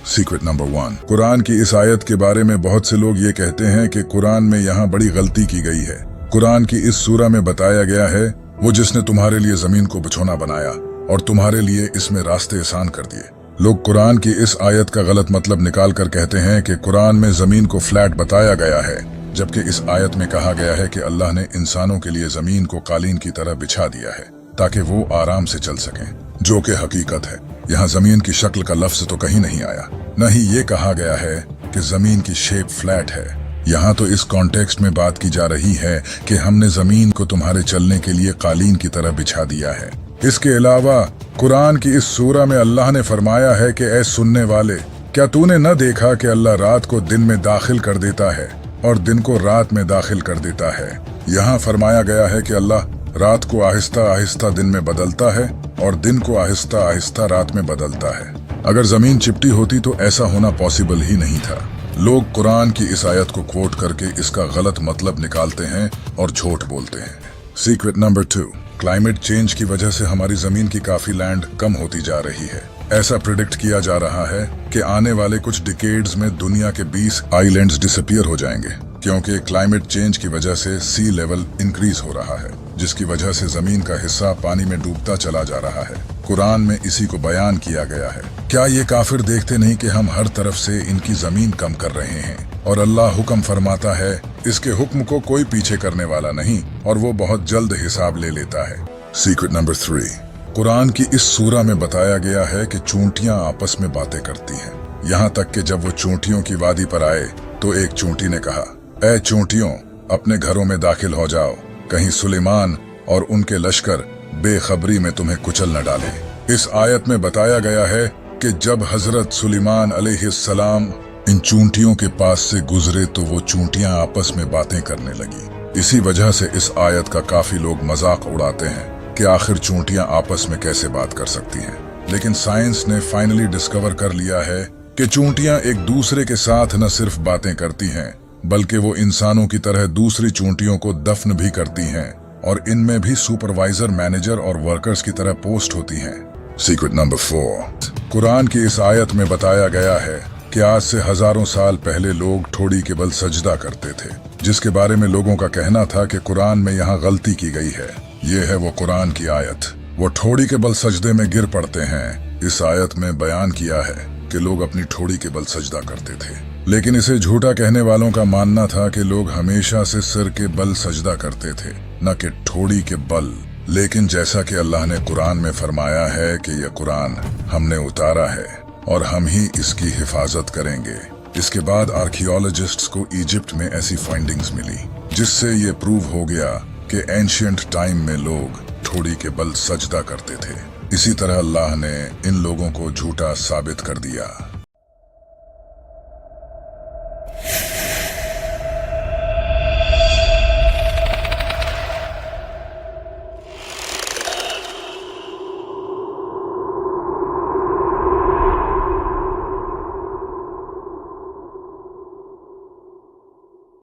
Secret number 1। Quran की इस आयत के बारे में बहुत से लोग ये कहते हैं कि कुरान में यहाँ बड़ी गलती की गई है। कुरान की इस सूरा में बताया गया है वो जिसने तुम्हारे लिए जमीन को बिछौना बनाया और तुम्हारे लिए इसमें रास्ते आसान कर दिए। लोग कुरान की इस आयत का गलत मतलब निकाल कर कहते हैं कि कुरान में जमीन को फ्लैट बताया गया है, जबकि इस आयत में कहा गया है कि अल्लाह ने इंसानों के लिए जमीन को कालीन की तरह बिछा दिया है ताकि वो आराम से चल सकें, जो कि हकीकत है। यहाँ जमीन की शक्ल का लफ्ज तो कहीं नहीं आया, न ही ये कहा गया है कि जमीन की शेप फ्लैट है। यहाँ तो इस कॉन्टेक्स्ट में बात की जा रही है कि हमने जमीन को तुम्हारे चलने के लिए कालीन की तरह बिछा दिया है। इसके अलावा कुरान की इस सूरा में अल्लाह ने फरमाया है कि ऐ सुनने वाले, क्या तूने न देखा कि अल्लाह रात को दिन में दाखिल कर देता है और दिन को रात में दाखिल कर देता है। यहाँ फरमाया गया है कि अल्लाह रात को आहिस्ता आहिस्ता दिन में बदलता है और दिन को आहिस्ता आहिस्ता रात में बदलता है। अगर जमीन चिपटी होती तो ऐसा होना पॉसिबल ही नहीं था। लोग कुरान की इस आयत को कोट करके इसका गलत मतलब निकालते हैं और झूठ बोलते हैं। Secret number 2। क्लाइमेट चेंज की वजह से हमारी जमीन की काफी लैंड कम होती जा रही है। ऐसा प्रिडिक्ट किया जा रहा है कि आने वाले कुछ डिकेड्स में दुनिया के 20 आइलैंड्स डिसअपीयर हो जाएंगे, क्योंकि क्लाइमेट चेंज की वजह से सी लेवल इंक्रीज हो रहा है, जिसकी वजह से जमीन का हिस्सा पानी में डूबता चला जा रहा है। कुरान में इसी को बयान किया गया है। क्या ये काफिर देखते नहीं कि हम हर तरफ से इनकी जमीन कम कर रहे हैं और अल्लाह हुक्म फरमाता है, इसके हुक्म को कोई पीछे करने वाला नहीं और वो बहुत जल्द हिसाब ले लेता है। Secret number 3। कुरान की इस सूरा में बताया गया है कि चूंटियां आपस में बातें करती हैं। यहाँ तक कि जब वो चूंटियों की वादी पर आए तो एक चूंटी ने कहा, ऐ चूंटियों, अपने घरों में दाखिल हो जाओ, कहीं सुलेमान और उनके लश्कर बेखबरी में तुम्हें कुचल न डाले। इस आयत में बताया गया है कि जब हजरत सुलेमान अलैहिस्सलाम इन चूंटियों के पास से गुजरे तो वो चूंटियां आपस में बातें करने लगी। इसी वजह से इस आयत का काफी लोग मजाक उड़ाते हैं कि आखिर चूंटियां आपस में कैसे बात कर सकती हैं। लेकिन साइंस ने फाइनली डिस्कवर कर लिया है कि चूंटियां एक दूसरे के साथ न सिर्फ बातें करती हैं, बल्कि वो इंसानों की तरह दूसरी चूंटियों को दफन भी करती हैं और इनमें भी सुपरवाइजर, मैनेजर और वर्कर्स की तरह पोस्ट होती हैं। Secret number 4। कुरान की इस आयत में बताया गया है कि आज से हजारों साल पहले लोग ठोड़ी के बल सजदा करते थे, जिसके बारे में लोगों का कहना था कि कुरान में यहाँ गलती की गई है। ये है वो कुरान की आयत। वो ठोड़ी के बल सजदे में गिर पड़ते हैं। इस आयत में बयान किया है कि लोग अपनी ठोड़ी के बल सजदा करते थे, लेकिन इसे झूठा कहने वालों का मानना था कि लोग हमेशा से सिर के बल सजदा करते थे, न कि ठोड़ी के बल। लेकिन जैसा कि अल्लाह ने कुरान में फरमाया है कि यह कुरान हमने उतारा है और हम ही इसकी हिफाजत करेंगे। इसके बाद आर्कियोलॉजिस्ट्स को इजिप्ट में ऐसी फाइंडिंग्स मिली जिससे ये प्रूव हो गया कि एंशिएंट टाइम में लोग ठोड़ी के बल सजदा करते थे। इसी तरह अल्लाह ने इन लोगों को झूठा साबित कर दिया।